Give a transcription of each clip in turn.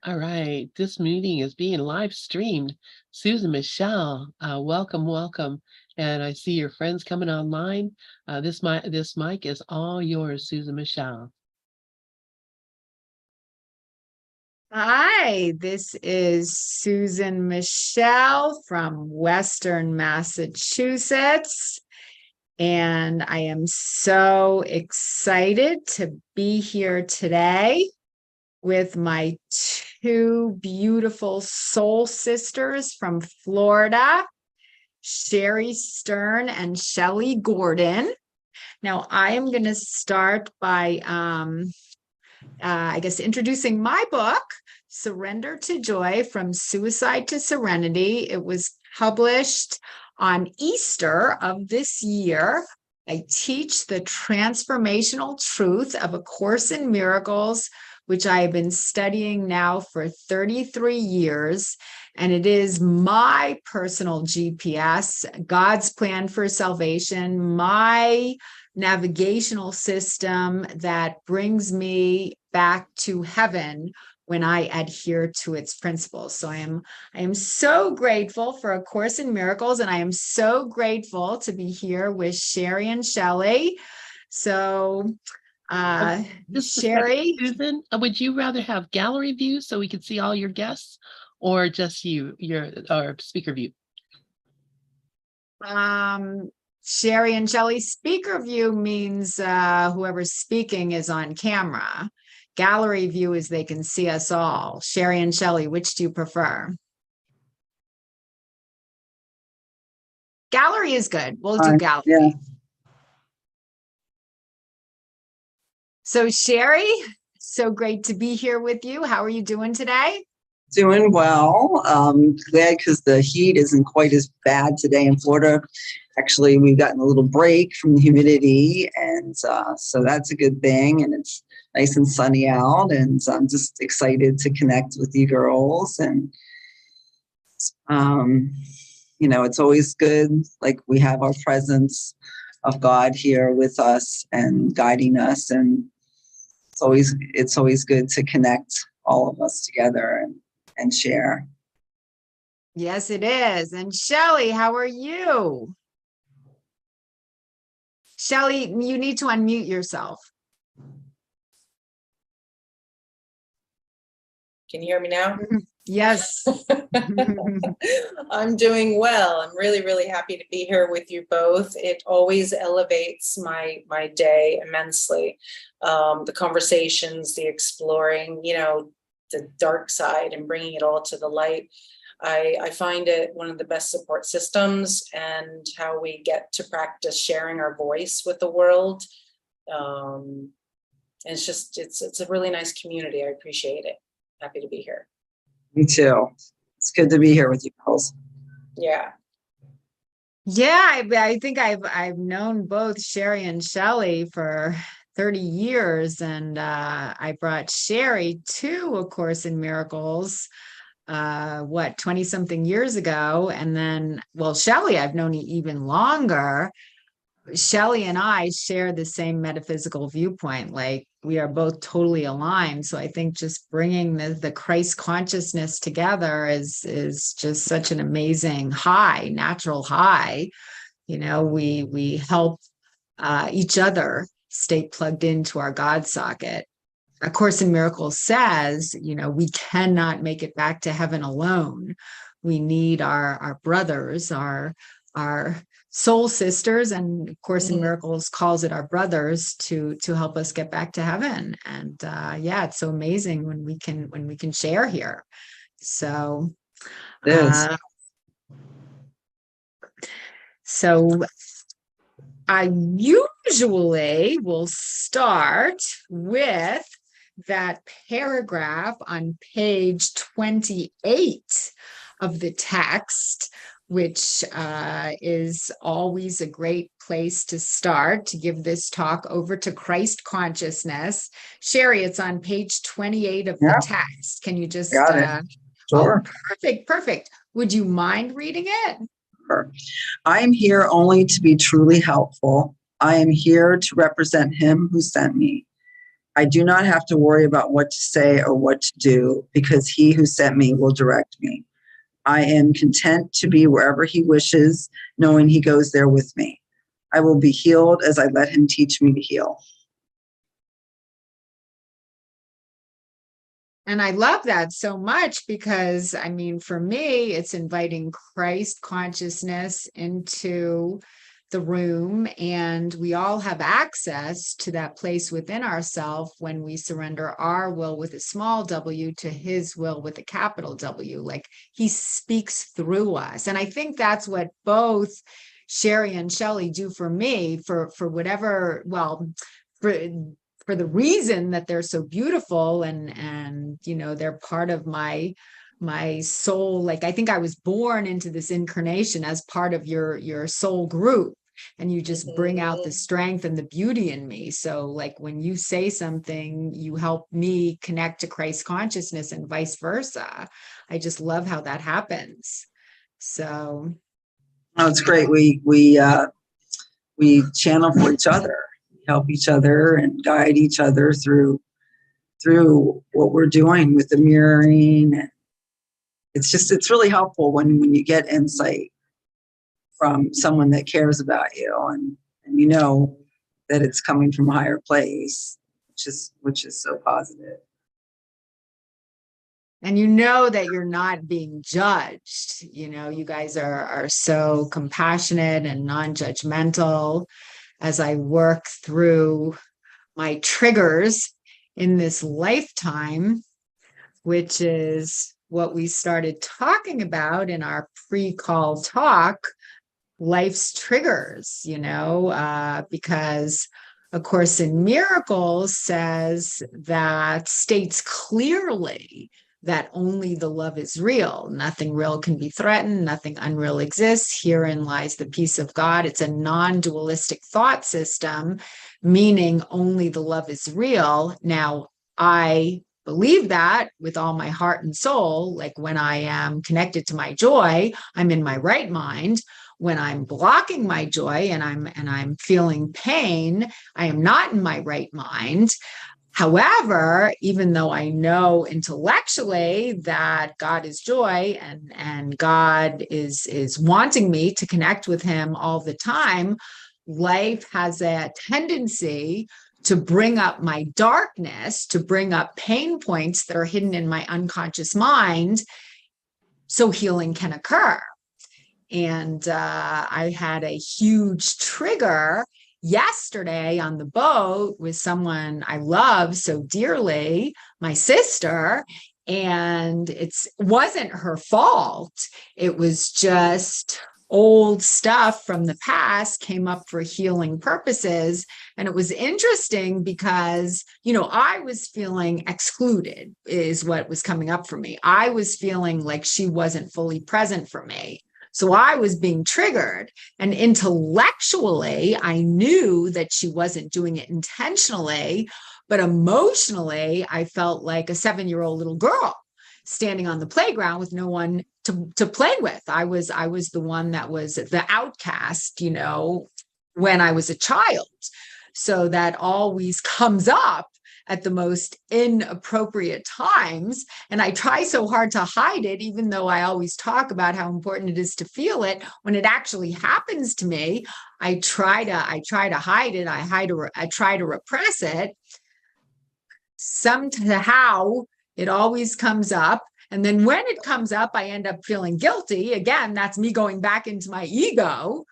All right, this meeting is being live streamed. Susan Michelle, welcome, welcome. And I see your friends coming online. This mic is all yours, Susan Michelle. Hi, this is Susan Michel from Western Massachusetts, and I am so excited to be here today with my two beautiful soul sisters from Florida, Sherry Stern and Shelley Gordon. Now, I am going to start by I guess, introducing my book, Surrender to Joy From Suicide to Serenity. It was published on Easter of this year. I teach the transformational truth of A Course in Miracles, which I have been studying now for 33 years. And it is my personal GPS, God's plan for salvation, my navigational system that brings me back to heaven when I adhere to its principles. So I am so grateful for A Course in Miracles, and I am so grateful to be here with Sherry and Shelley. So Just a second, Sherry. Susan, would you rather have gallery view so we could see all your guests, or just or speaker view? Sherry and Shelley, speaker view means whoever's speaking is on camera. Gallery view is they can see us all. Sherry and Shelley, which do you prefer? Gallery is good. We'll do gallery. Yeah. So Sherry, so great to be here with you. How are you doing today? Doing well. Glad because the heat isn't quite as bad today in Florida. Actually, we've gotten a little break from the humidity, and so that's a good thing. And it's nice and sunny out, and I'm just excited to connect with you girls. And it's always good. Like, we have our presence of God here with us and guiding us, and it's always good to connect all of us together and share. Yes, it is. And Shelley, how are you? Shelley, you need to unmute yourself. Can you hear me now? Yes. I'm doing well. I'm really, really happy to be here with you both. It always elevates my day immensely. The conversations, the exploring, the dark side and bringing it all to the light. I find it one of the best support systems, and how we get to practice sharing our voice with the world. And it's a really nice community. I appreciate it. Happy to be here. Me too. It's good to be here with you girls. Yeah. Yeah, I think I've known both Sherry and Shelley for 30 years, and I brought Sherry to A Course in Miracles 20 something years ago. And then, well, Shelley, I've known you even longer. Shelley and I share the same metaphysical viewpoint. Like, we are both totally aligned. So I think just bringing the Christ consciousness together is just such an amazing high, natural high. We help each other stay plugged into our God socket. A Course in Miracles says, we cannot make it back to heaven alone. We need our brothers, our soul sisters, and A Course in Miracles calls it our brothers to help us get back to heaven. And it's so amazing when we can share here. So, I usually will start with that paragraph on page 28 of the text, which is always a great place to start to give this talk over to Christ consciousness. Sherry, it's on page 28 of the text. Can you just... Got it. Sure. Oh, perfect. Would you mind reading it? Sure. I am here only to be truly helpful. I am here to represent him who sent me. I do not have to worry about what to say or what to do because he who sent me will direct me. I am content to be wherever he wishes, knowing he goes there with me. I will be healed as I let him teach me to heal. And I love that so much because, I mean, for me, it's inviting Christ consciousness into the room, and we all have access to that place within ourselves when we surrender our will with a small w to his will with a capital W. Like, he speaks through us. And I think that's what both Sherry and Shelley do for me, for whatever, well, for the reason that they're so beautiful, and you know, they're part of my soul. Like, I think I was born into this incarnation as part of your soul group, and you just bring out the strength and the beauty in me. So like, when you say something, you help me connect to Christ consciousness and vice versa. I just love how that happens. So Oh, it's great. We channel for each other, help each other, and guide each other through what we're doing with the mirroring. It's really helpful when you get insight from someone that cares about you, and you know that it's coming from a higher place, which is so positive. and you know that you're not being judged. You know, you guys are so compassionate and non-judgmental. As I work through my triggers in this lifetime, which is what we started talking about in our pre-call talk, life's triggers, you know, because A Course in Miracles says that, states clearly that only the love is real. Nothing real can be threatened. Nothing unreal exists. Herein lies the peace of God. It's a non-dualistic thought system, meaning only the love is real. Now, I believe that with all my heart and soul. Like, when I am connected to my joy, I'm in my right mind. When I'm blocking my joy and I'm feeling pain, I am not in my right mind. However, even though I know intellectually that God is joy, and God is wanting me to connect with him all the time, life has a tendency to bring up my darkness, to bring up pain points that are hidden in my unconscious mind, so healing can occur. And I had a huge trigger yesterday on the boat with someone I love so dearly, my sister, and it wasn't her fault. It was just old stuff from the past came up for healing purposes. And it was interesting because, you know, I was feeling excluded is what was coming up for me. I was feeling like she wasn't fully present for me. So I was being triggered, and intellectually, I knew that she wasn't doing it intentionally, but emotionally, I felt like a 7-year-old little girl standing on the playground with no one to play with. I was the one that was the outcast, you know, when I was a child. So that always comes up at the most inappropriate times. And I try so hard to hide it, even though I always talk about how important it is to feel it. When it actually happens to me, I try to hide it. I try to repress it. Somehow it always comes up. And then when it comes up, I end up feeling guilty. Again, that's me going back into my ego.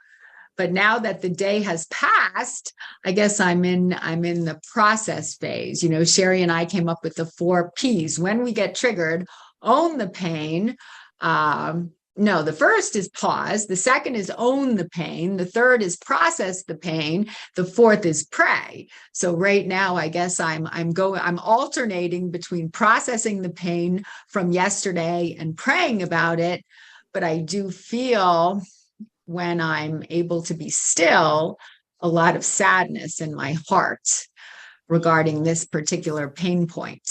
But now that the day has passed, I guess I'm in the process phase. You know, Sherry and I came up with the 4 P's. When we get triggered, own the pain. No, the first is pause. The second is own the pain. The third is process the pain. The fourth is pray. So right now, I guess I'm alternating between processing the pain from yesterday and praying about it. But I do feel, when I'm able to be still, a lot of sadness in my heart regarding this particular pain point.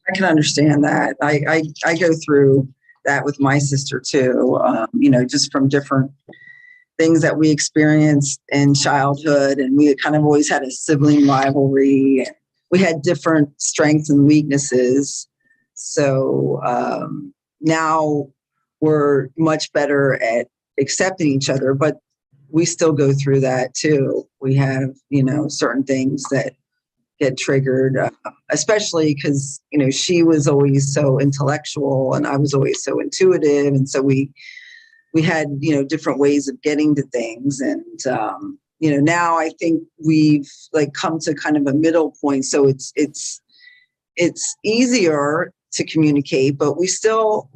I can understand that. I go through that with my sister too, you know, just from different things that we experienced in childhood, and we had kind of always had a sibling rivalry. We had different strengths and weaknesses. So now we're much better at accepting each other, but we still go through that too. We have, certain things that get triggered, especially because, she was always so intellectual and I was always so intuitive. And so we had, different ways of getting to things. And, now I think we've like come to kind of a middle point. So it's easier to communicate, but we still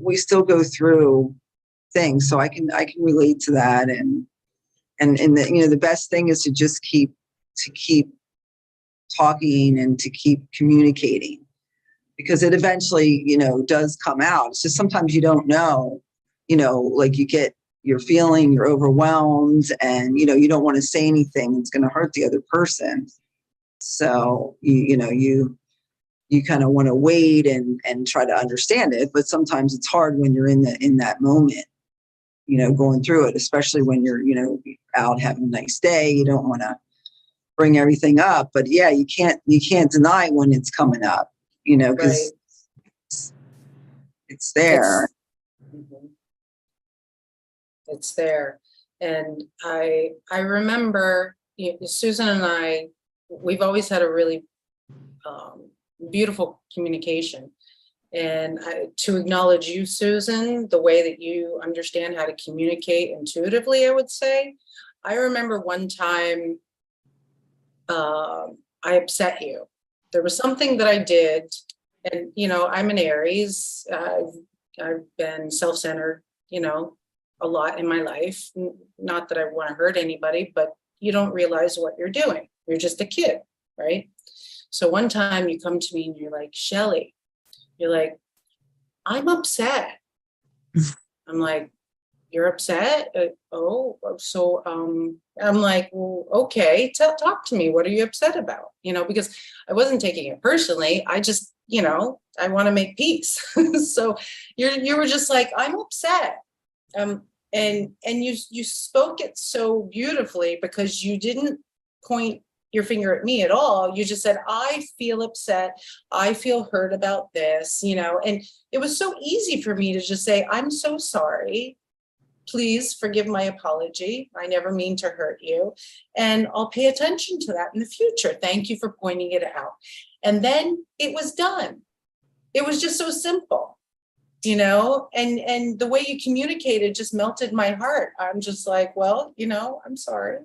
go through things. So I can relate to that. And the best thing is to just keep talking and to keep communicating, because it eventually, does come out. It's just sometimes you don't know, like you get your feeling, you're overwhelmed, and, you don't want to say anything. It's going to hurt the other person. So, you kind of want to wait and try to understand it. But sometimes it's hard when you're in that moment, going through it, especially when you're, out having a nice day. You don't want to bring everything up, but yeah, you can't deny when it's coming up, because it's there. It's there. And I remember, Susan and I, we've always had a really beautiful communication. And to acknowledge you, Susan, the way that you understand how to communicate intuitively, I would say. I remember one time I upset you. There was something that I did, and I'm an Aries. I've been self-centered, a lot in my life. Not that I want to hurt anybody, but you don't realize what you're doing. You're just a kid, right? So one time you come to me and you're like, Shelley, you're like, I'm upset. I'm like, you're upset? I'm like, well, okay, talk to me. What are you upset about? Because I wasn't taking it personally. I just, I want to make peace. So you were just like, I'm upset. And you spoke it so beautifully, because you didn't point your finger at me at all. You just said, I feel upset. I feel hurt about this, and it was so easy for me to just say, I'm so sorry. Please forgive my apology. I never mean to hurt you. And I'll pay attention to that in the future. Thank you for pointing it out. And then it was done. It was just so simple, and the way you communicated just melted my heart. I'm just like, well, I'm sorry.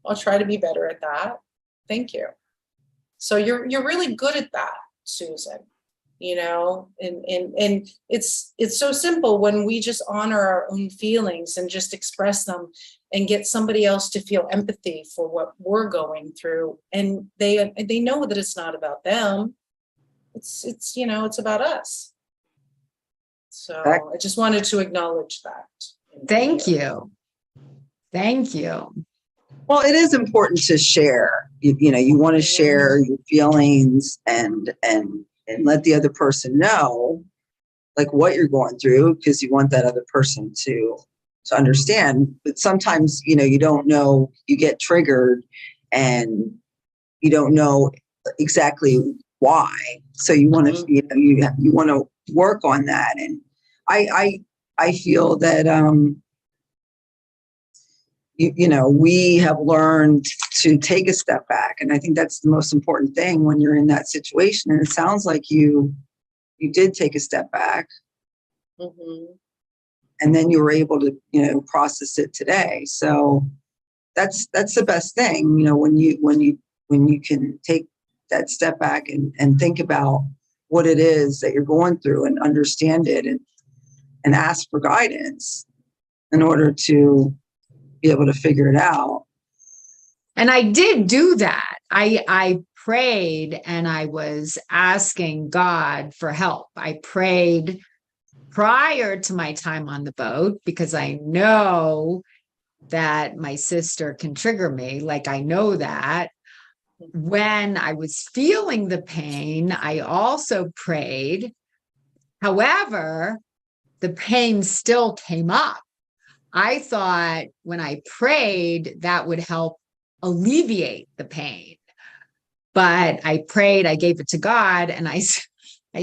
I'll try to be better at that. Thank you. So you're really good at that, Susan. And it's so simple when we just honor our own feelings and just express them and get somebody else to feel empathy for what we're going through. And they know that it's not about them. It's it's about us. So I just wanted to acknowledge that. Thank you. Thank you. Well, it is important to share. You want to share your feelings and let the other person know like what you're going through, because you want that other person to understand. But sometimes, you don't know, you get triggered and you don't know exactly why. So you want to, you want to work on that. And I feel that, we have learned to take a step back. And I think that's the most important thing when you're in that situation. And it sounds like you did take a step back. And then you were able to, process it today. So that's the best thing, when you can take that step back and think about what it is that you're going through and understand it and ask for guidance in order to be able to figure it out. And I did do that. I prayed and I was asking God for help. I prayed prior to my time on the boat because I know that my sister can trigger me. Like I know that. When I was feeling the pain, I also prayed. However, the pain still came up. I thought when I prayed, that would help alleviate the pain. But I prayed, I gave it to God, and I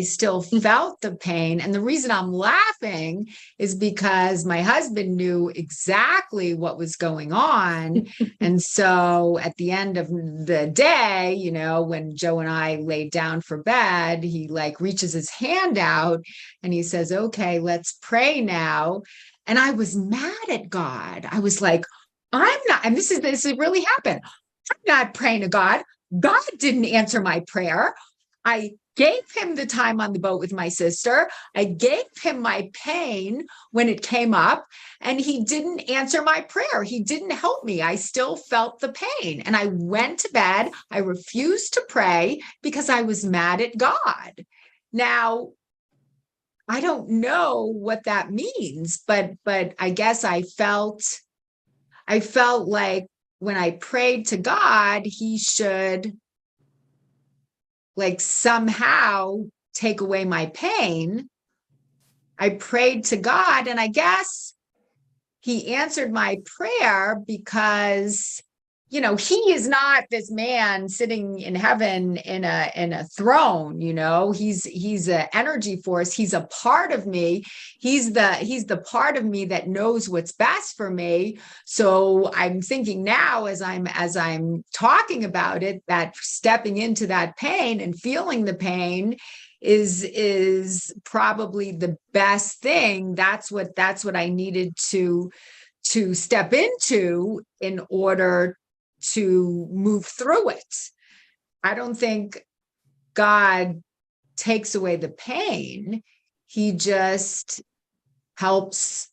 still felt the pain. And the reason I'm laughing is because my husband knew exactly what was going on. And so at the end of the day, you know, when Joe and I laid down for bed, he like reaches his hand out and he says, okay, let's pray now. And I was mad at God. I was like, I'm not, and this really happened. I'm not praying to God. God didn't answer my prayer. I gave him the time on the boat with my sister. I gave him my pain when it came up, and he didn't answer my prayer. He didn't help me. I still felt the pain. And I went to bed. I refused to pray because I was mad at God. Now, I don't know what that means, but I guess I felt like when I prayed to God, he should like somehow take away my pain. I prayed to God, and I guess he answered my prayer because, you know, he is not this man sitting in heaven in a throne. You know, he's an energy force. He's a part of me. He's the part of me that knows what's best for me. So I'm thinking now, as I'm talking about it, that stepping into that pain and feeling the pain is probably the best thing. That's what I needed to step into in order to move through it. I don't think God takes away the pain. He just helps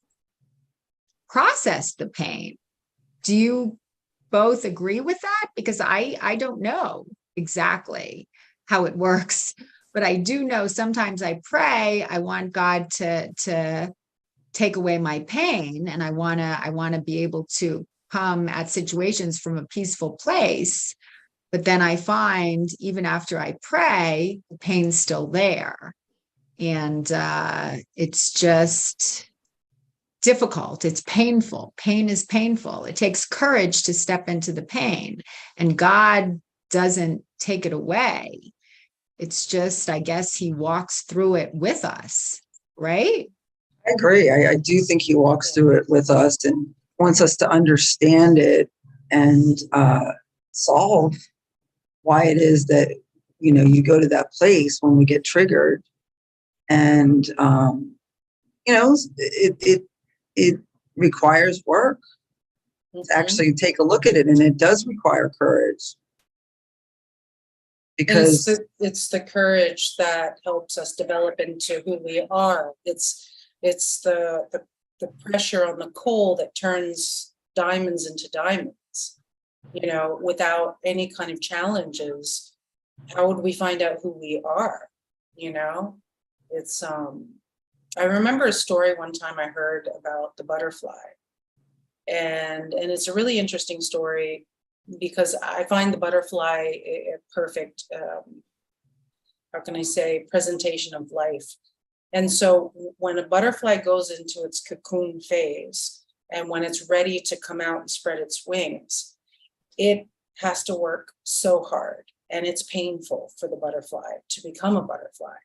process the pain. Do you both agree with that? Because I don't know exactly how it works, but I do know sometimes I pray, I want God to take away my pain, and I want to be able to come at situations from a peaceful place. But then I find even after I pray, the pain's still there. And it's just difficult. It's painful. Pain is painful. It takes courage to step into the pain, and God doesn't take it away. It's just, I guess he walks through it with us, right? I agree. I do think he walks through it with us and wants us to understand it and solve why it is that, you know, you go to that place when we get triggered. And, you know, it requires work to actually take a look at it. And it does require courage. Because it's the courage that helps us develop into who we are. It's the pressure on the coal that turns diamonds into diamonds. You know, without any kind of challenges, how would we find out who we are? You know, it's I remember a story one time I heard about the butterfly, and it's a really interesting story because I find the butterfly a perfect how can I say, presentation of life. And so when a butterfly goes into its cocoon phase, and when it's ready to come out and spread its wings, it has to work so hard, and it's painful for the butterfly to become a butterfly.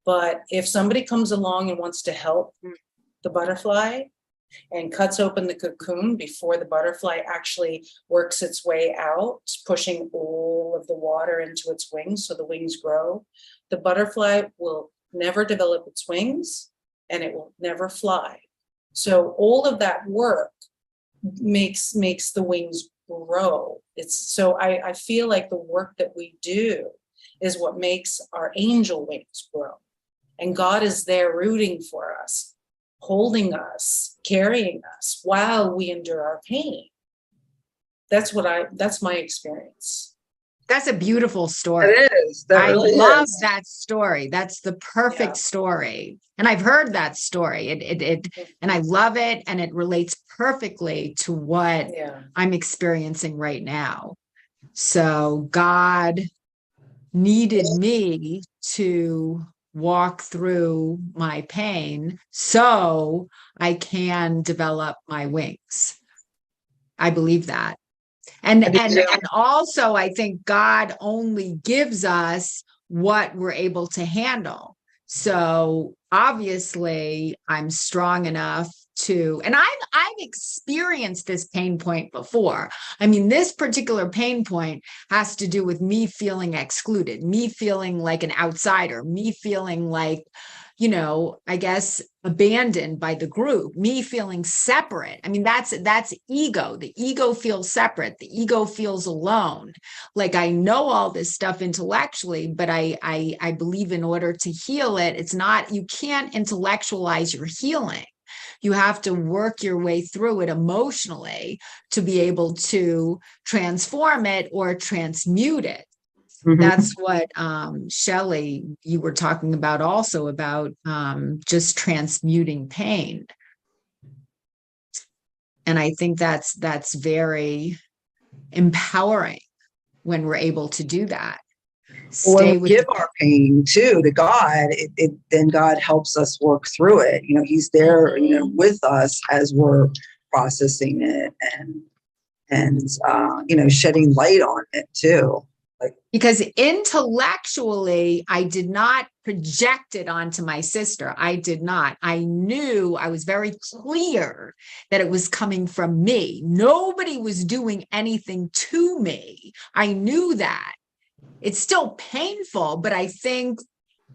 But if somebody comes along and wants to help the butterfly and cuts open the cocoon before the butterfly actually works its way out, pushing all of the water into its wings so the wings grow, the butterfly will never develop its wings and it will never fly. So all of that work makes the wings grow. I feel like the work that we do is what makes our angel wings grow. And God is there rooting for us, holding us, carrying us while we endure our pain. That's my experience. That's a beautiful story. it is. That really love is. that story. That's the perfect story. And I've heard that story. And I love it. And it relates perfectly to what I'm experiencing right now. So God needed me to walk through my pain so I can develop my wings. I believe that. And also I think God only gives us what we're able to handle. So obviously I'm strong enough to, and I've experienced this pain point before. I mean, this particular pain point has to do with me feeling excluded, me feeling like an outsider, me feeling like, you know, I guess abandoned by the group, me feeling separate. I mean, that's ego. The ego feels separate. The ego feels alone. Like I know all this stuff intellectually, but I believe in order to heal it, it's not, you can't intellectualize your healing. You have to work your way through it emotionally to be able to transform it or transmute it. That's what Shelley, you were talking about also about just transmuting pain. And I think that's very empowering when we're able to do that. When we give our pain too to God, then God helps us work through it. You know, He's there, you know, with us as we're processing it and you know, shedding light on it too. Because intellectually, I did not project it onto my sister. I did not. I knew, I was very clear that it was coming from me. Nobody was doing anything to me. I knew that. It's still painful, but I think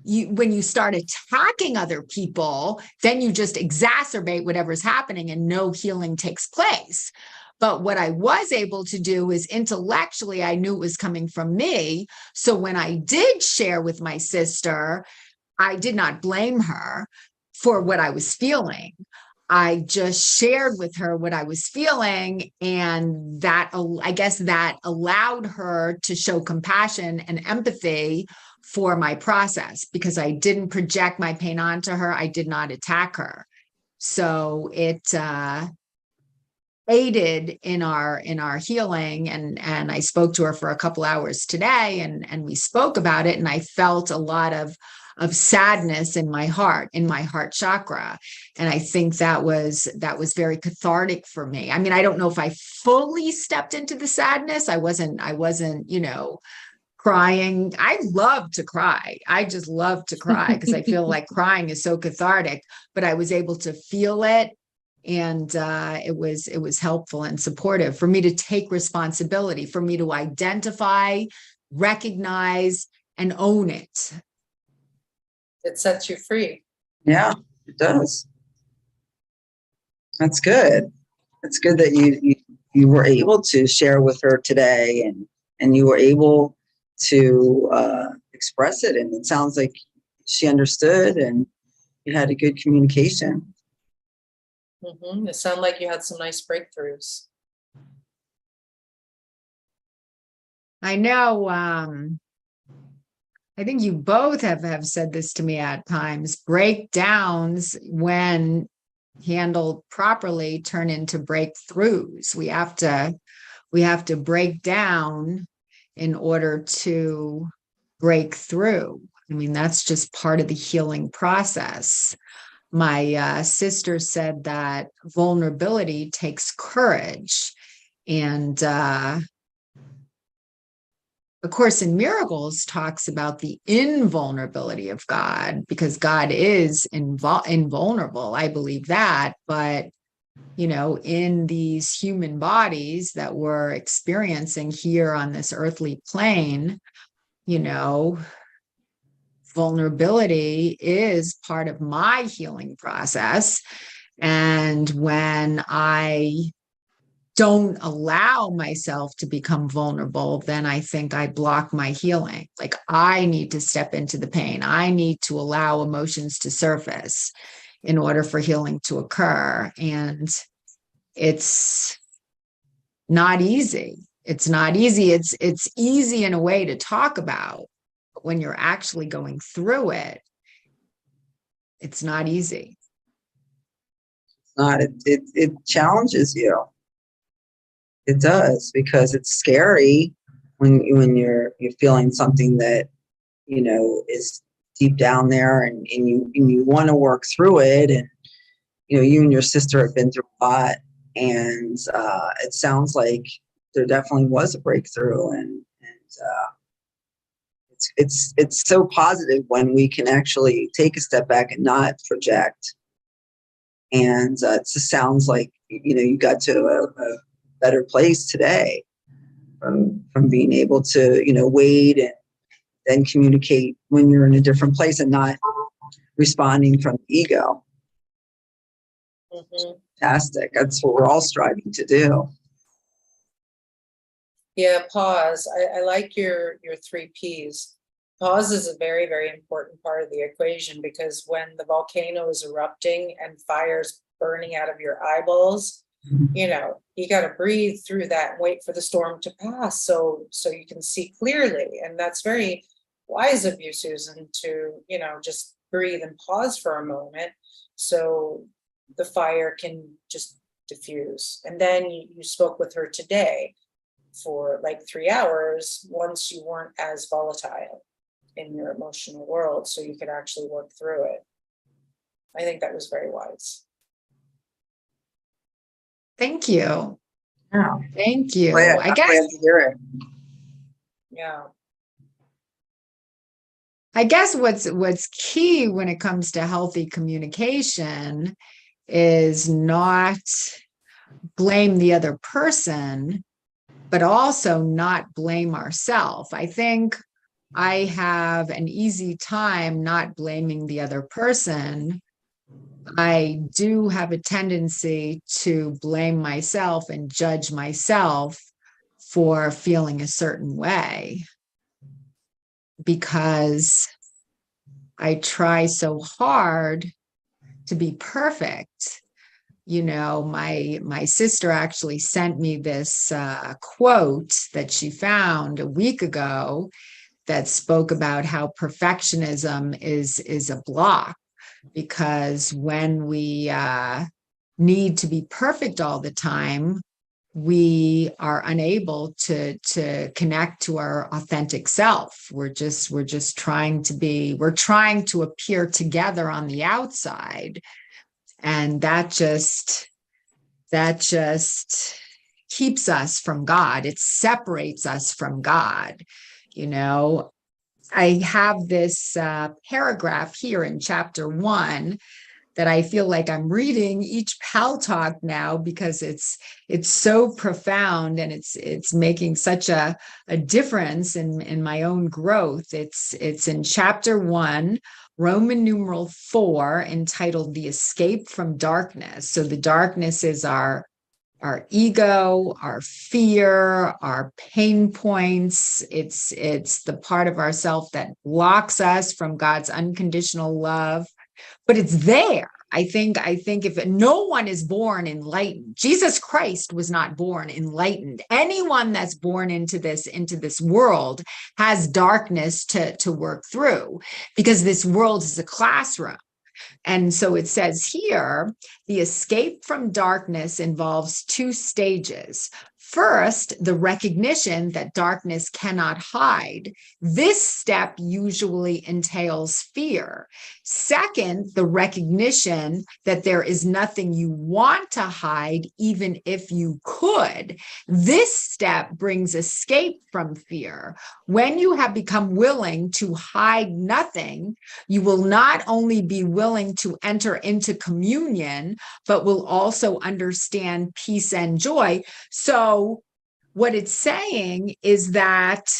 when you start attacking other people, then you just exacerbate whatever's happening and no healing takes place. But what I was able to do is intellectually, I knew it was coming from me. So when I did share with my sister, I did not blame her for what I was feeling. I just shared with her what I was feeling. And that, I guess that allowed her to show compassion and empathy for my process because I didn't project my pain onto her. I did not attack her. So it, aided in our healing, and I spoke to her for a couple hours today, and we spoke about it, and I felt a lot of sadness in my heart chakra, and I think that was very cathartic for me. I mean, I don't know if I fully stepped into the sadness. I wasn't, you know, crying. I love to cry. I just love to cry because I feel like crying is so cathartic, but I was able to feel it. And it was helpful and supportive for me to take responsibility, for me to identify, recognize, and own it. It sets you free. Yeah, it does. That's good. It's good that you were able to share with her today, and you were able to express it. And it sounds like she understood, and you had a good communication. It sounded like you had some nice breakthroughs. I know. I think you both have said this to me at times. Breakdowns, when handled properly, turn into breakthroughs. We have to break down in order to break through. I mean, that's just part of the healing process. My sister said that vulnerability takes courage. And A Course in Miracles talks about the invulnerability of God, because God is invulnerable. I believe that. But, you know, in these human bodies that we're experiencing here on this earthly plane, you know, vulnerability is part of my healing process. And when I don't allow myself to become vulnerable, then I think I block my healing. Like I need to step into the pain. I need to allow emotions to surface in order for healing to occur. And it's not easy. It's not easy. It's easy in a way to talk about. When you're actually going through it, it's not easy. It's not. It challenges you. It does, because it's scary when you're feeling something that, you know, is deep down there, and you want to work through it. And you and your sister have been through a lot, and it sounds like there definitely was a breakthrough, and it's so positive when we can actually take a step back and not project. And it just sounds like you got to a better place today from being able to wait and then communicate when you're in a different place and not responding from the ego. Mhm. Fantastic. That's what we're all striving to do. Yeah, pause. I like your 3 Ps. Pause is a very, very important part of the equation, because when the volcano is erupting and fire's burning out of your eyeballs, you got to breathe through that and wait for the storm to pass so you can see clearly. And that's very wise of you, Susan, to just breathe and pause for a moment so the fire can just diffuse. And then you spoke with her today for like 3 hours once you weren't as volatile in your emotional world, so you could actually work through it. I think that was very wise. Thank you. Yeah. Thank you. I'm I guess glad to hear it. Yeah. what's key when it comes to healthy communication is not blame the other person, but also not blame ourselves. I think I have an easy time not blaming the other person. I do have a tendency to blame myself and judge myself for feeling a certain way, because I try so hard to be perfect. My sister actually sent me this quote that she found a week ago that spoke about how perfectionism is a block, because when we need to be perfect all the time, we are unable to connect to our authentic self. We're just trying to appear together on the outside, and that just keeps us from God. It separates us from God. I have this paragraph here in chapter 1 that I feel like I'm reading each Pal Talk now, because it's so profound, and it's making such a difference in my own growth. It's in chapter 1, Roman numeral 4, entitled "The Escape from Darkness." So the darkness is our ego, our fear, our pain points. It's the part of ourself that blocks us from God's unconditional love. But it's there. I think if no one is born enlightened, Jesus Christ was not born enlightened. Anyone that's born into this world has darkness to work through, because this world is a classroom. And so it says here, the escape from darkness involves 2 stages. First, the recognition that darkness cannot hide. This step usually entails fear. Second, the recognition that there is nothing you want to hide, even if you could. This step brings escape from fear. When you have become willing to hide nothing, you will not only be willing to enter into communion, but will also understand peace and joy. So what it's saying is that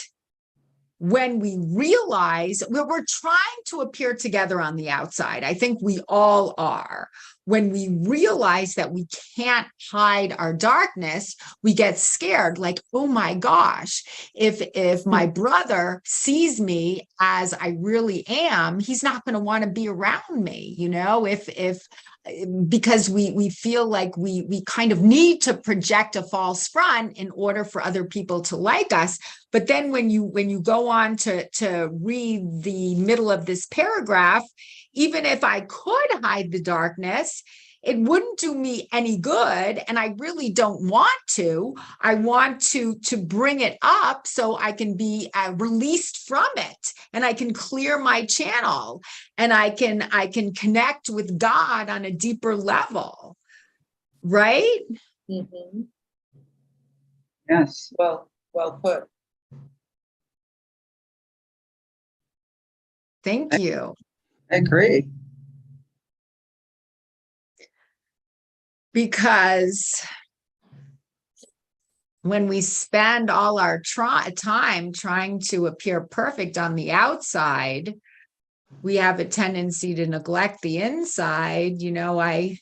when we realize we're trying to appear together on the outside, I think we all are. When we realize that we can't hide our darkness, we get scared, like, oh my gosh, if my brother sees me as I really am, he's not going to want to be around me, because we feel like we kind of need to project a false front in order for other people to like us. But then when you go on to read the middle of this paragraph, even if I could hide the darkness, it wouldn't do me any good. And I really don't want to. I want to bring it up so I can be released from it, and I can clear my channel, and I can connect with God on a deeper level. Right? Mhm. Yes, Well put. Thank you. I agree. Because when we spend all our time trying to appear perfect on the outside, we have a tendency to neglect the inside. You know, I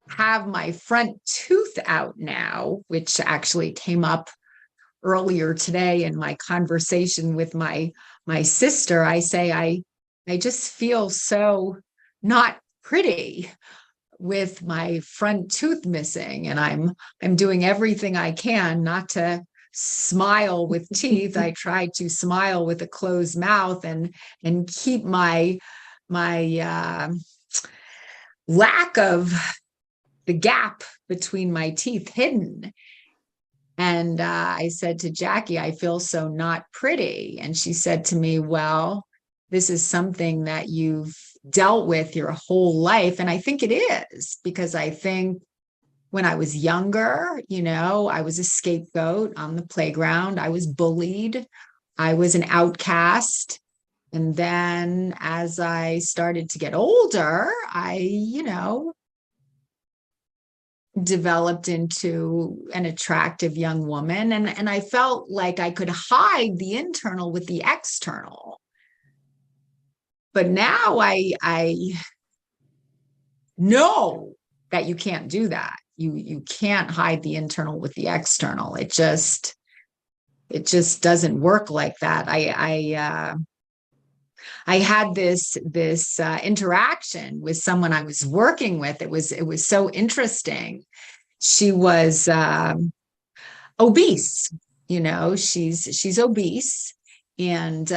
have my front tooth out now, which actually came up earlier today in my conversation with my sister. I say I just feel so not pretty with my front tooth missing, and I'm doing everything I can not to smile with teeth. I try to smile with a closed mouth and keep my lack of the gap between my teeth hidden. And I said to Jackie, I feel so not pretty. And she said to me, well, this is something that you've dealt with your whole life. And I think it is, because I think when I was younger, you know, I was a scapegoat on the playground. I was bullied. I was an outcast. And then as I started to get older, I, you know, developed into an attractive young woman, and I felt like I could hide the internal with the external. But now I know that you can't do that. You can't hide the internal with the external. It just doesn't work like that. I had this interaction with someone I was working with. It was so interesting. She was obese. You know, she's obese, and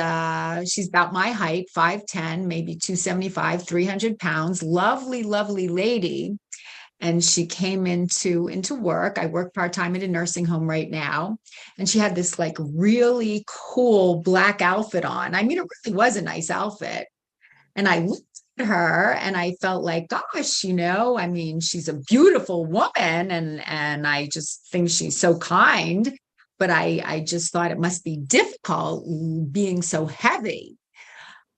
she's about my height, 5'10", maybe 275, 300 pounds. Lovely, lovely lady. And she came into work. I work part-time at a nursing home right now. And she had this like really cool black outfit on. I mean, it really was a nice outfit. And I looked at her and I felt like, gosh, you know, I mean, she's a beautiful woman, and I just think she's so kind. But I just thought it must be difficult being so heavy,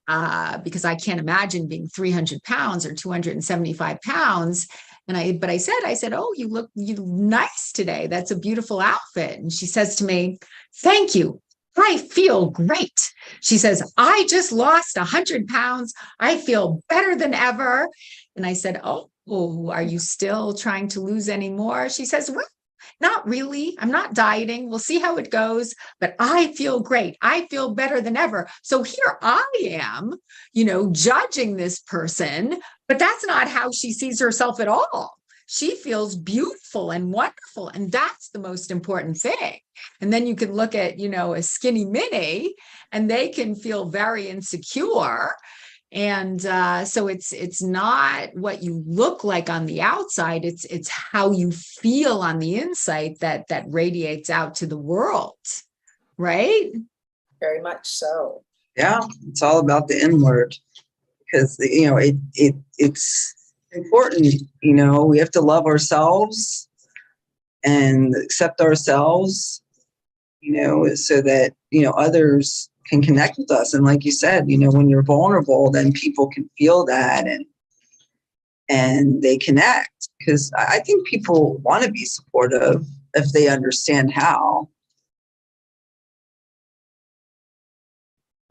because I can't imagine being 300 pounds or 275 pounds. But I said, oh, you look nice today. That's a beautiful outfit. And she says to me, thank you. I feel great. She says, I just lost 100 pounds. I feel better than ever. And I said, oh, are you still trying to lose any more? She says, well, not really. I'm not dieting. We'll see how it goes, but I feel great. I feel better than ever. So here I am, you know, judging this person, but that's not how she sees herself at all. She feels beautiful and wonderful. And that's the most important thing. And then you can look at, you know, a skinny mini, and they can feel very insecure. And so it's not what you look like on the outside. It's how you feel on the inside that radiates out to the world, right? Very much so. Yeah, it's all about the inward, because you know it's important. You know, we have to love ourselves and accept ourselves. You know, so that you know others can connect with us. And like you said, you know, when you're vulnerable, then people can feel that and they connect, because I think people want to be supportive if they understand how.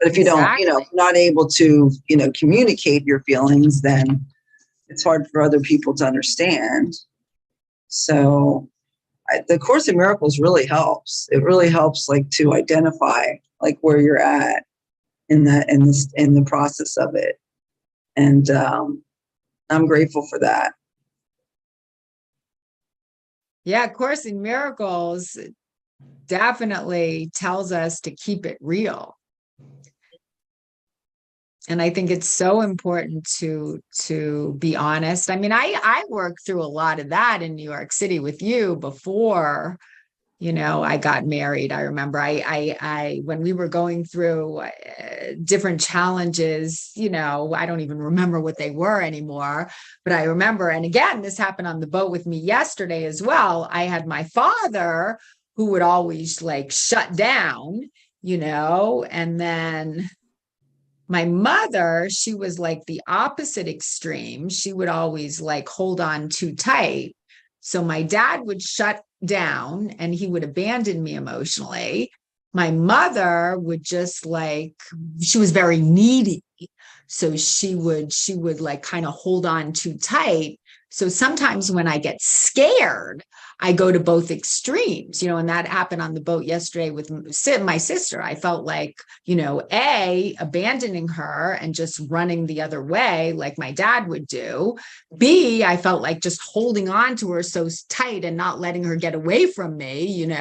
But if you don't, you know, not able to, you know, communicate your feelings, then it's hard for other people to understand. So the Course in Miracles really helps. It really helps, like, to identify like where you're at in the process of it. And I'm grateful for that. Yeah, Course in Miracles definitely tells us to keep it real. And I think it's so important to be honest. I mean, I worked through a lot of that in New York City with you before, I got married. I remember I when we were going through different challenges, I don't even remember what they were anymore, but I remember, and again, this happened on the boat with me yesterday as well. I had my father who would always like shut down, and then my mother, she was like the opposite extreme. She would always like hold on too tight. So my dad would shut down and he would abandon me emotionally. My mother would just like, she was very needy. So she would like kind of hold on too tight. So sometimes when I get scared, I go to both extremes, and that happened on the boat yesterday with my sister. I felt like, A, abandoning her and just running the other way like my dad would do. B, I felt like just holding on to her so tight and not letting her get away from me, and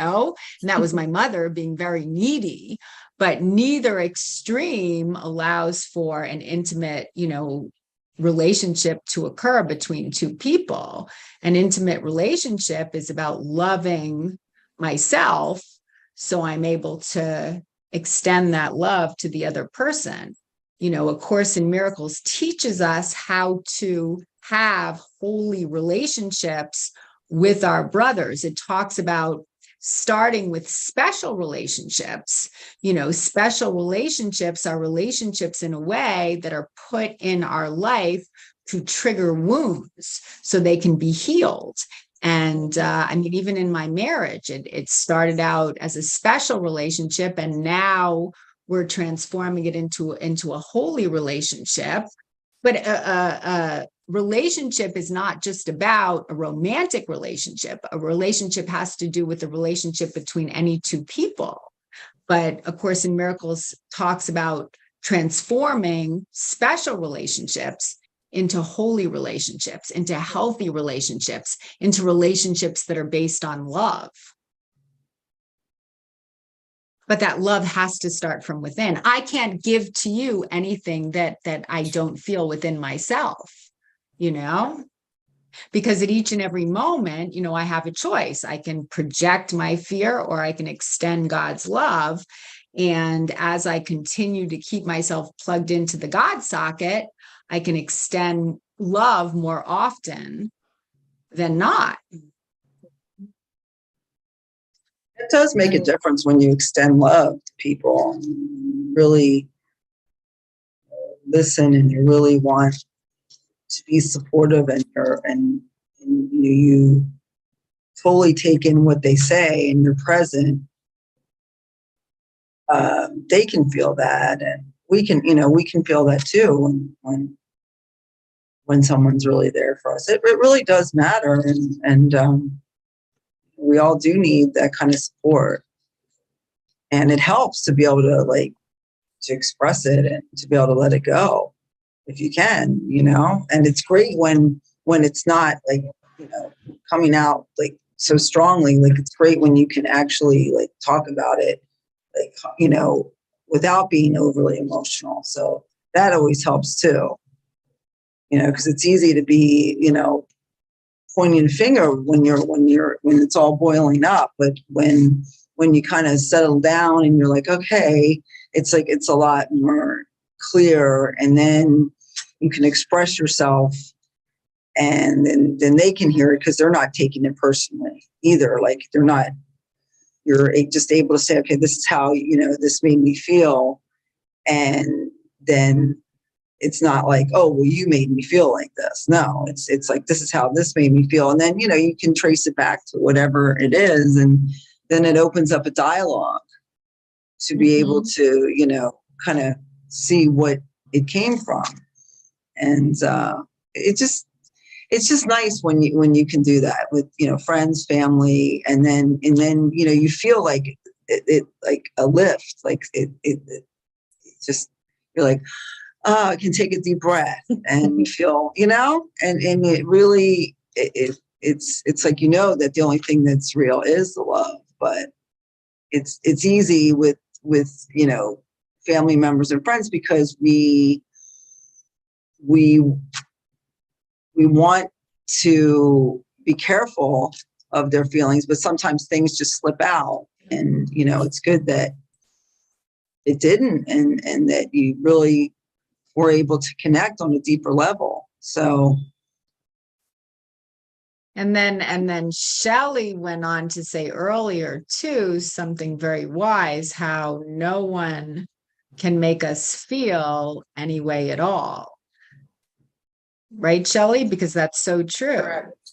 that was my mother being very needy. But neither extreme allows for an intimate, relationship to occur between two people. An intimate relationship is about loving myself so I'm able to extend that love to the other person. A Course in Miracles teaches us how to have holy relationships with our brothers. It talks about starting with special relationships. Special relationships are relationships in a way that are put in our life to trigger wounds so they can be healed. And I mean, even in my marriage, it started out as a special relationship, and now we're transforming it into a holy relationship. But a relationship is not just about a romantic relationship. A relationship has to do with the relationship between any two people. But A Course in Miracles talks about transforming special relationships into holy relationships, into healthy relationships, into relationships that are based on love. But that love has to start from within. I can't give to you anything that I don't feel within myself, because at each and every moment, I have a choice. I can project my fear or I can extend God's love. And as I continue to keep myself plugged into the God socket, I can extend love more often than not. It does make a difference when you extend love to people. Really listen, and you really want to be supportive, and you totally take in what they say, and you're present. They can feel that, and we can feel that too when someone's really there for us. It really does matter, and we all do need that kind of support, and it helps to be able to to express it and to be able to let it go if you can, and it's great when it's not coming out so strongly. It's great when you can actually talk about it, without being overly emotional. So that always helps too, because it's easy to be, pointing a finger when it's all boiling up. But when you kind of settle down and you're like, okay, it's a lot more clear, and then you can express yourself, and then they can hear it because they're not taking it personally either. You're just able to say, okay, this is how, this made me feel. And then it's not like, oh, well, you made me feel like this. No, it's like, this is how this made me feel. And then, you can trace it back to whatever it is. And then it opens up a dialogue to be able to, kind of see what it came from. And it's just nice when you can do that with, friends, family, and then, you feel like it like a lift, it just, you're like, oh, I can take a deep breath, and you feel, and it really, it's like, that the only thing that's real is the love. But it's easy with family members and friends, because we we want to be careful of their feelings, but sometimes things just slip out. And, you know, it's good that it didn't, and that you really were able to connect on a deeper level. So. And then Shelley went on to say earlier too, something very wise, how no one can make us feel any way at all. Right, Shelley? Because that's so true. Correct.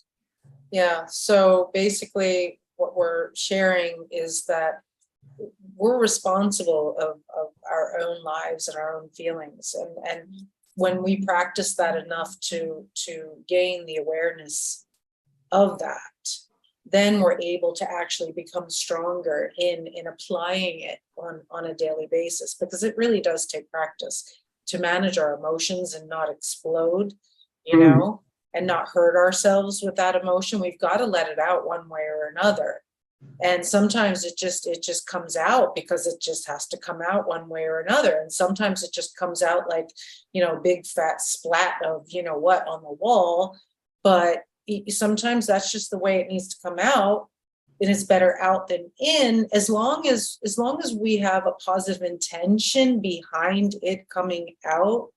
Yeah. So basically what we're sharing is that we're responsible of our own lives and our own feelings. And when we practice that enough to gain the awareness of that, then we're able to actually become stronger in applying it on a daily basis, because it really does take practice to manage our emotions and not explode, you know, and not hurt ourselves with that emotion. We've got to let it out one way or another. And sometimes it just comes out because it just has to come out one way or another. And sometimes it just comes out like, you know, big fat splat of, you know what, on the wall. But sometimes that's just the way it needs to come out. And it's better out than in, as long as we have a positive intention behind it coming out.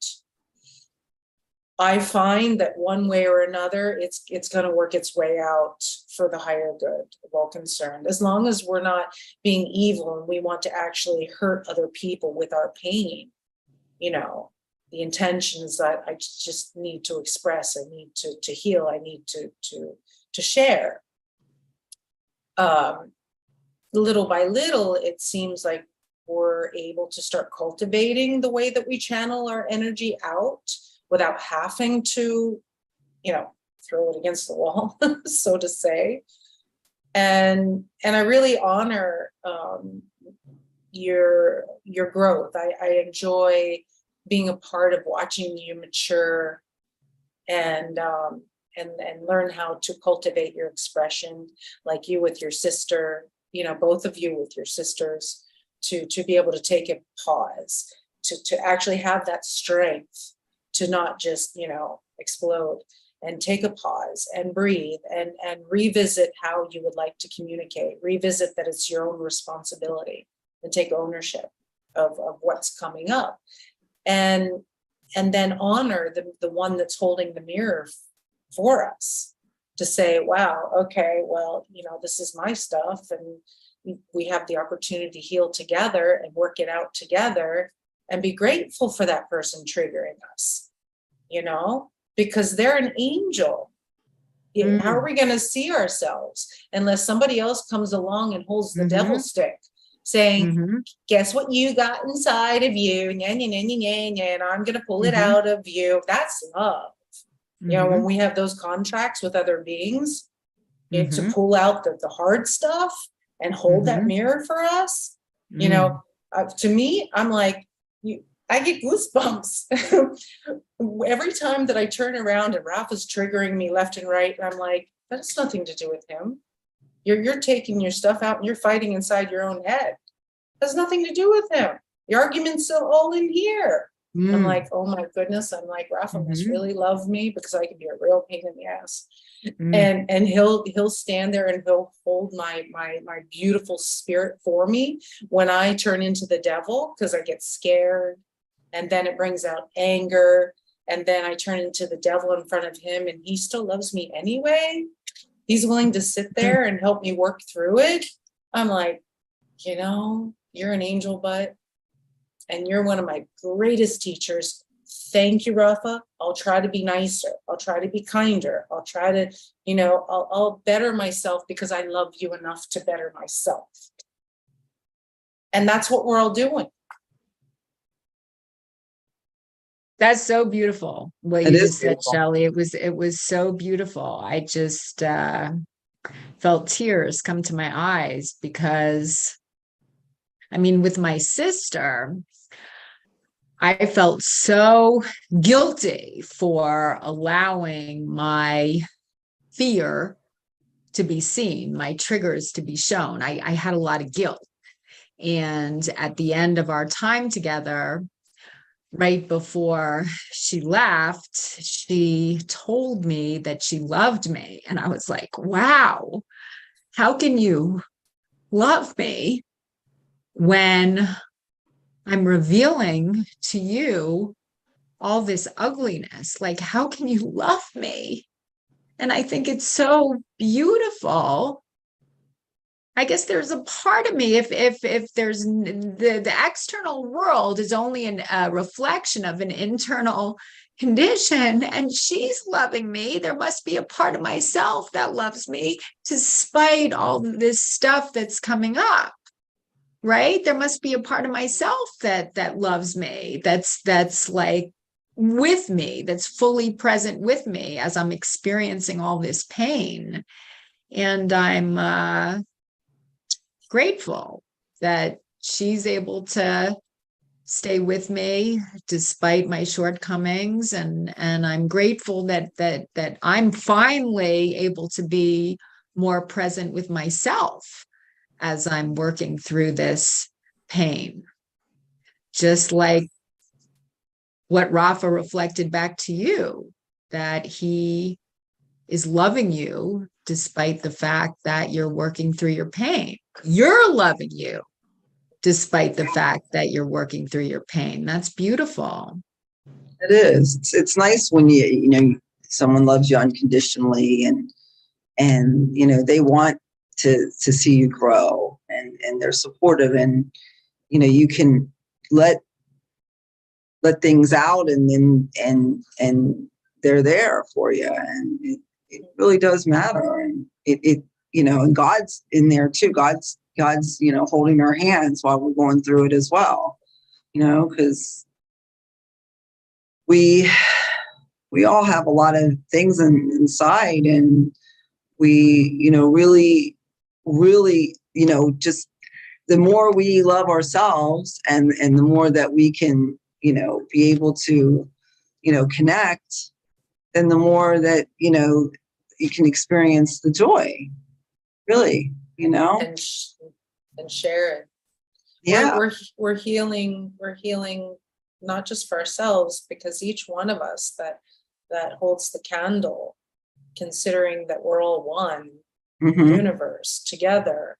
I find that one way or another, it's going to work its way out for the higher good of all concerned. As long as we're not being evil and we want to actually hurt other people with our pain, you know, the intentions that I just need to express, I need to heal, I need to share. Little by little, it seems like we're able to start cultivating the way that we channel our energy out, without having to, you know, throw it against the wall, so to say. And I really honor your growth. I enjoy being a part of watching you mature and learn how to cultivate your expression, like you with your sister, you know, both of you with your sisters, to be able to take a pause, to actually have that strength to not just, you know, explode, and take a pause and breathe and revisit how you would like to communicate, revisit that it's your own responsibility, and take ownership of what's coming up, and then honor the one that's holding the mirror for us, to say, wow, okay, well, you know, this is my stuff, and we have the opportunity to heal together and work it out together, and be grateful for that person triggering us, you know, because they're an angel. How are we going to see ourselves unless somebody else comes along and holds the devil stick, saying, guess what you got inside of you, and I'm going to pull it out of you. That's love. You know, when we have those contracts with other beings, to pull out the hard stuff and hold that mirror for us, you know, to me, I'm like, I get goosebumps every time that I turn around and Rafa's triggering me left and right. And I'm like, that has nothing to do with him. You're taking your stuff out and you're fighting inside your own head. It has nothing to do with him. The argument's all in here. I'm like, oh my goodness. I'm like, Rafa must really love me, because I can be a real pain in the ass. And he'll stand there and he'll hold my beautiful spirit for me when I turn into the devil, because I get scared, and then it brings out anger, and then I turn into the devil in front of him, and he still loves me anyway. He's willing to sit there and help me work through it. I'm like, you know, you're an angel, butt, and you're one of my greatest teachers. Thank you, Rafa. I'll try to be nicer. I'll try to be kinder. I'll try to, you know, I'll better myself, because I love you enough to better myself. And that's what we're all doing. That's so beautiful. What It you is just said, beautiful. Shelley. It was so beautiful. I just felt tears come to my eyes, because, I mean, with my sister, I felt so guilty for allowing my fear to be seen, my triggers to be shown. I had a lot of guilt. And at the end of our time together, right before she left, she told me that she loved me. And I was like, wow, how can you love me when I'm revealing to you all this ugliness? Like, how can you love me? And I think it's so beautiful. I guess there's a part of me, if there's the external world is only a reflection of an internal condition, and she's loving me, there must be a part of myself that loves me despite all this stuff that's coming up, right? There must be a part of myself that loves me, that's like with me, that's fully present with me as I'm experiencing all this pain. And I'm grateful that she's able to stay with me despite my shortcomings, and I'm grateful that I'm finally able to be more present with myself as I'm working through this pain. Just like what Rafa reflected back to you, that he is loving you despite the fact that you're working through your pain. You're loving you despite the fact that you're working through your pain. That's beautiful. It is. It's nice when someone loves you unconditionally, and they want to see you grow, and they're supportive, and you can let things out, and then they're there for you, and it really does matter, and and God's in there too. God's holding our hands while we're going through it as well, because we all have a lot of things inside, and we really just the more we love ourselves, and the more that we can be able to connect, then the more that you can experience the joy, really, and share it. yeah. We're healing not just for ourselves, because each one of us that holds the candle, considering that we're all one universe together.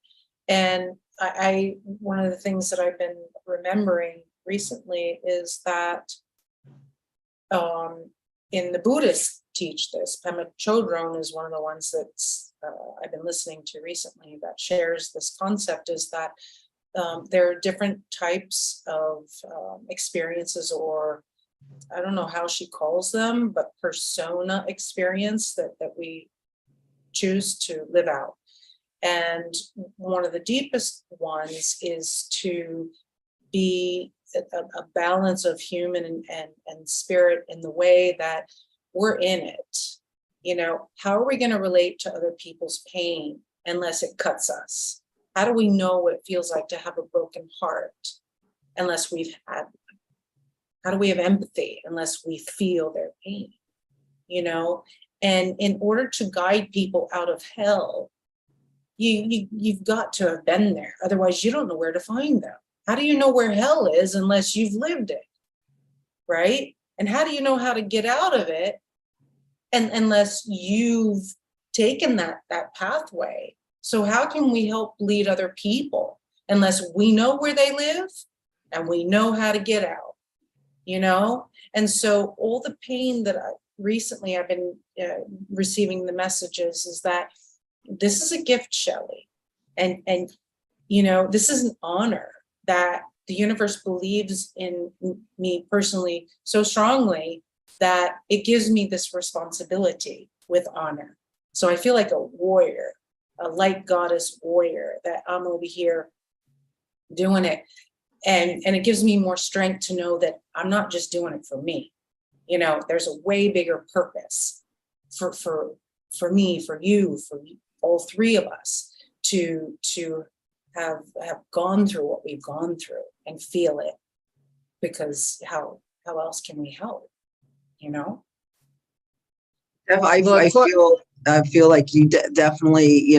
And I one of the things that I've been remembering recently is that in the Buddhists teach this. Pema Chodron is one of the ones that's I've been listening to recently that shares this concept, is that there are different types of experiences, or I don't know how she calls them, but persona experience that we choose to live out. And one of the deepest ones is to be a balance of human and spirit, in the way that we're in it. How are we going to relate to other people's pain unless it cuts us? How do we know what it feels like to have a broken heart unless we've had one? How do we have empathy unless we feel their pain? And in order to guide people out of hell, you've got to have been there. Otherwise, you don't know where to find them. How do you know where hell is unless you've lived it? Right? And how do you know how to get out of it unless you've taken that pathway? So how can we help lead other people unless we know where they live and we know how to get out? And so all the pain that recently I've been receiving the messages is that this is a gift, Shelley. And this is an honor that the universe believes in me personally so strongly that it gives me this responsibility with honor. So I feel like a warrior, a light goddess warrior, that I'm over here doing it. And it gives me more strength to know that I'm not just doing it for me. There's a way bigger purpose for me, for you, for all three of us to have gone through what we've gone through and feel it, because how else can we help? I feel like you definitely,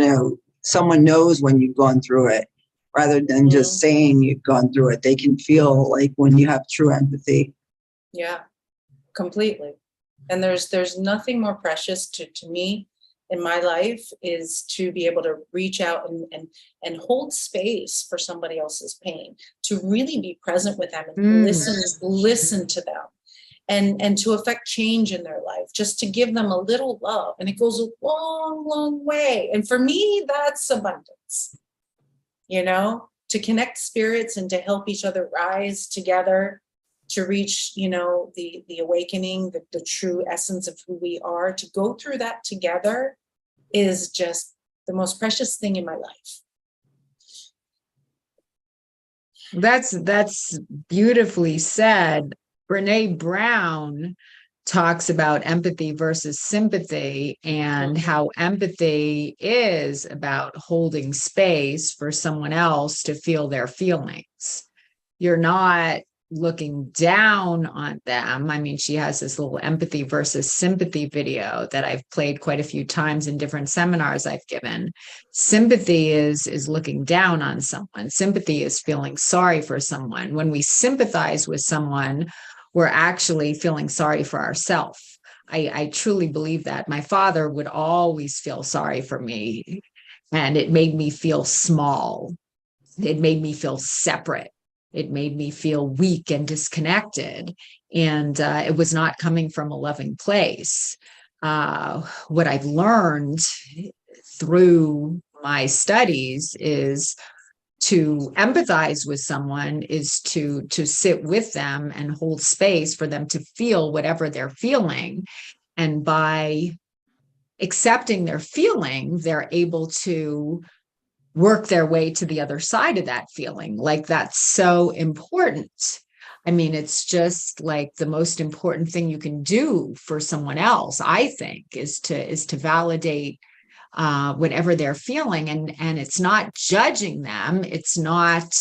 someone knows when you've gone through it, rather than just saying you've gone through it. They can feel like when you have true empathy. Yeah, completely. And there's nothing more precious to me in my life is to be able to reach out and hold space for somebody else's pain, to really be present with them and listen to them, and to affect change in their life, just to give them a little love. And it goes a long, long way. And for me, that's abundance, to connect spirits and to help each other rise together, to reach, the awakening, the true essence of who we are, to go through that together is just the most precious thing in my life. That's beautifully said. Brene Brown talks about empathy versus sympathy, and how empathy is about holding space for someone else to feel their feelings. You're not looking down on them. I mean, she has this little empathy versus sympathy video that I've played quite a few times in different seminars I've given. Sympathy is looking down on someone. Sympathy is feeling sorry for someone. When we sympathize with someone, we're actually feeling sorry for ourselves. I truly believe that. My father would always feel sorry for me, and it made me feel small. It made me feel separate. It made me feel weak and disconnected. And it was not coming from a loving place. What I've learned through my studies is to empathize with someone is to sit with them and hold space for them to feel whatever they're feeling. And by accepting their feeling, they're able to work their way to the other side of that feeling. Like, that's so important. I mean, it's just like the most important thing you can do for someone else, I think, is to validate whatever they're feeling, and it's not judging them. It's not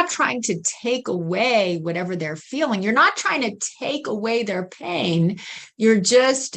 trying to take away whatever they're feeling. You're not trying to take away their pain. You're just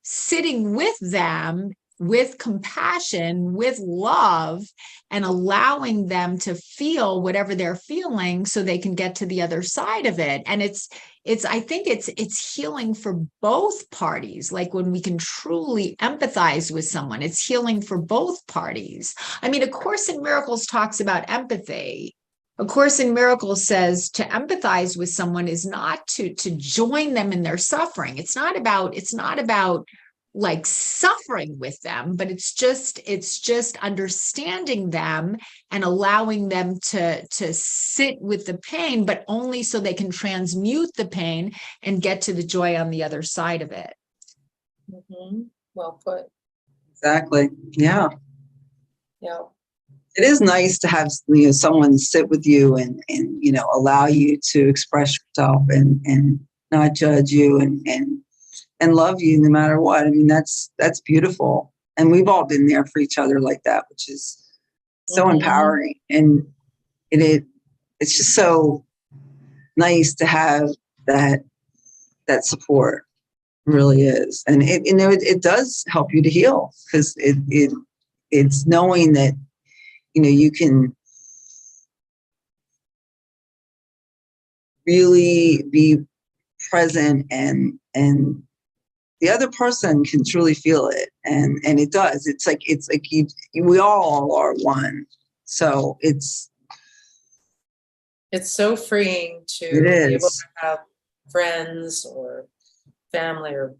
sitting with them with compassion, with love, and allowing them to feel whatever they're feeling so they can get to the other side of it. And I think it's healing for both parties. Like, when we can truly empathize with someone, it's healing for both parties. I mean, A Course in Miracles talks about empathy. A Course in Miracles says to empathize with someone is not to join them in their suffering. It's not about like suffering with them, but it's just understanding them and allowing them to sit with the pain, but only so they can transmute the pain and get to the joy on the other side of it. Well put. Exactly. Yeah. Yeah. It is nice to have someone sit with you and allow you to express yourself and not judge you and love you no matter what. I mean, that's beautiful. And we've all been there for each other like that, which is so empowering. And it's just so nice to have that support. It really is. And it does help you to heal, because it's knowing that, you can really be present and the other person can truly feel it, and it does. It's like we all are one. So it's so freeing to be able to have friends or family, or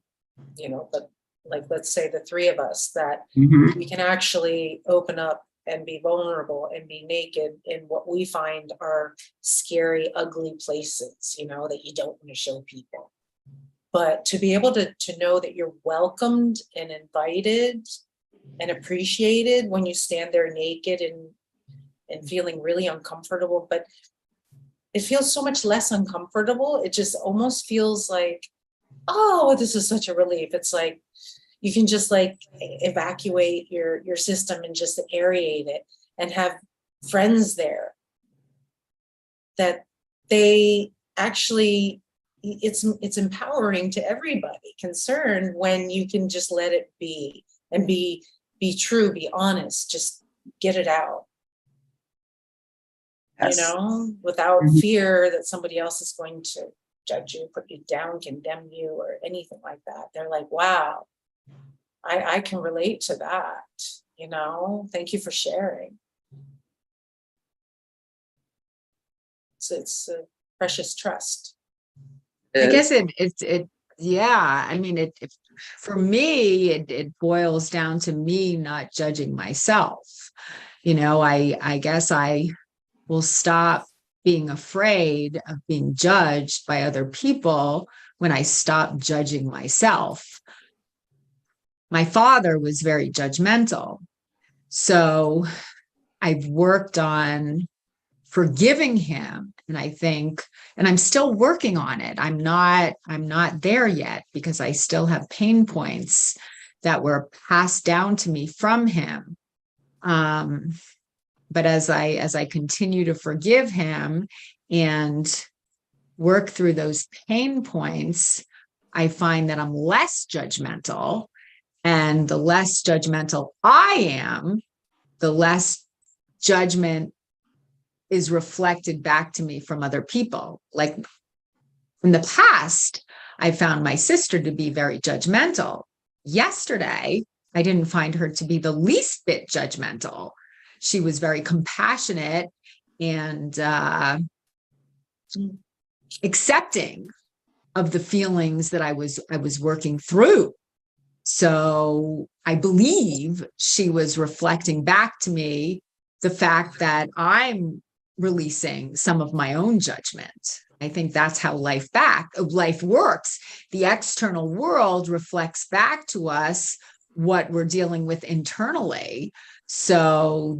but like, let's say the three of us, that we can actually open up and be vulnerable and be naked in what we find are scary, ugly places, that you don't want to show people. But to be able to know that you're welcomed and invited and appreciated when you stand there naked and feeling really uncomfortable, but it feels so much less uncomfortable. It just almost feels like, oh, this is such a relief. It's like you can just like evacuate your system and just aerate it, and have friends there that they actually, it's empowering to everybody concerned when you can just let it be and be true, be honest, just get it out. you Yes. know, without Mhm. fear that somebody else is going to judge you, put you down, condemn you, or anything like that. They're like, wow, I can relate to that, you know, thank you for sharing. So it's a precious trust. I It guess is. yeah. I mean, for me, it boils down to me not judging myself. You know, I guess I will stop being afraid of being judged by other people when I stop judging myself. My father was very judgmental. So I've worked on forgiving him, and I think, and I'm still working on it. I'm not there yet because I still have pain points that were passed down to me from him. But as I continue to forgive him and work through those pain points, I find that I'm less judgmental, and the less judgmental I am, the less judgment is reflected back to me from other people. Like in the past, I found my sister to be very judgmental. Yesterday, I didn't find her to be the least bit judgmental. She was very compassionate and accepting of the feelings that I was working through. So I believe she was reflecting back to me the fact that I'm releasing some of my own judgment. I think that's how life works. The external world reflects back to us what we're dealing with internally. So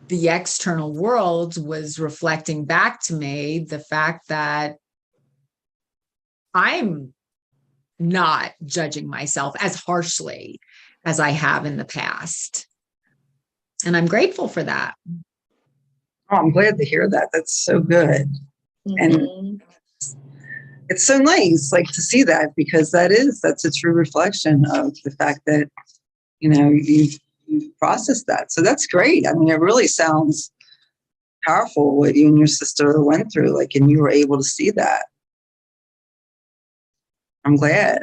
the external world was reflecting back to me the fact that I'm not judging myself as harshly as I have in the past. And I'm grateful for that. Oh, I'm glad to hear that. That's so good. And Mhm. it's so nice, like, to see that, because that's a true reflection of the fact that, you've processed that. So that's great. I mean, it really sounds powerful what you and your sister went through, like, and you were able to see that. I'm glad.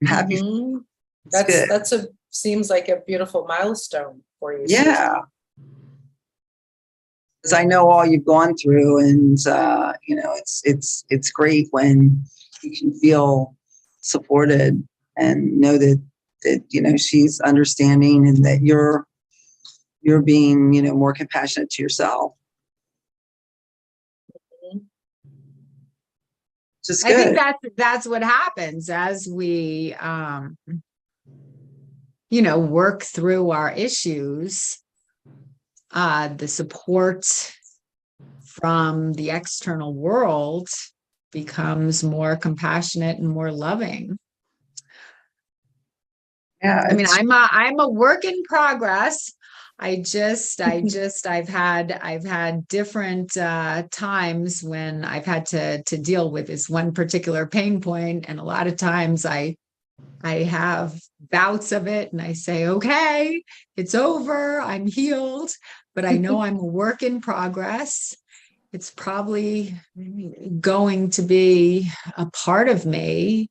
I'm happy. Mhm. It's good. That's seems like a beautiful milestone for you, Susan. Yeah. Because I know all you've gone through, and it's great when you can feel supported and know that she's understanding, and that you're being more compassionate to yourself. Mhm. Just I think good. that's what happens as we work through our issues. The support from the external world becomes more compassionate and more loving. Yeah. I mean, I'm a work in progress. I've had different times when I've had to deal with this one particular pain point, and a lot of times I have bouts of it, and I say, okay, it's over, I'm healed, but I know I'm a work in progress. It's probably going to be a part of me,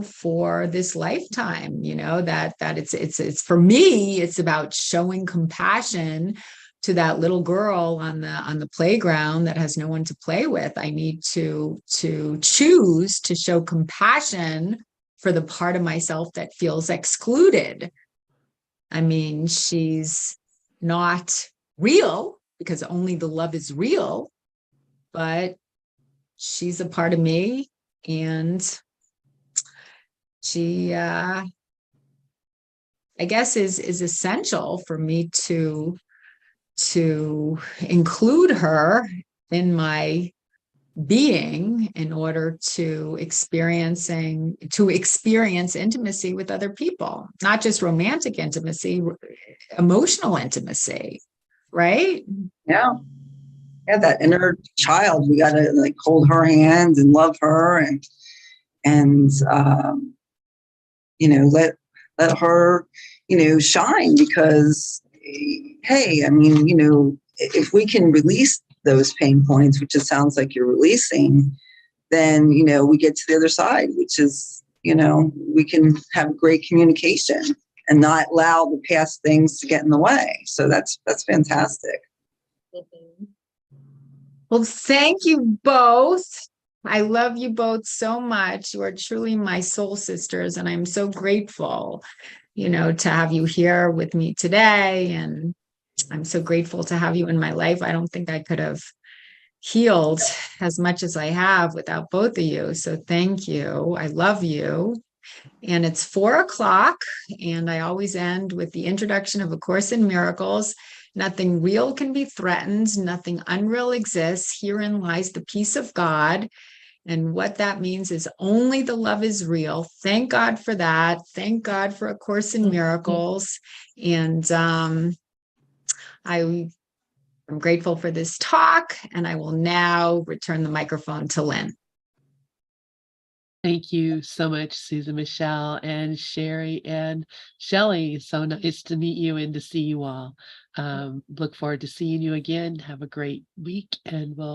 for this lifetime, that it's for me, it's about showing compassion to that little girl on the playground that has no one to play with. I need to choose to show compassion for the part of myself that feels excluded. I mean, she's not real because only the love is real, but she's a part of me, and she I guess is essential for me to include her in my being in order to experience intimacy with other people, not just romantic intimacy, emotional intimacy, right? Yeah. Yeah. That inner child, we got to, like, hold her hand and love her, and let her shine, because, hey, I mean, if we can release those pain points, which it sounds like you're releasing, then, we get to the other side, which is, we can have great communication and not allow the past things to get in the way. So that's fantastic. Mhm. Well, thank you both. I love you both so much. You are truly my soul sisters, and I'm so grateful, to have you here with me today. And I'm so grateful to have you in my life. I don't think I could have healed as much as I have without both of you. So thank you. I love you. And it's 4:00, and I always end with the introduction of A Course in Miracles. Nothing real can be threatened. Nothing unreal exists. Herein lies the peace of God. And what that means is only the love is real. Thank God for that. Thank God for A Course in Miracles. And I'm grateful for this talk, and I will now return the microphone to Lynn. Thank you so much, Susan, Michelle, and Sherry, and Shelley. So nice to meet you and to see you all. Look forward to seeing you again. Have a great week, and we'll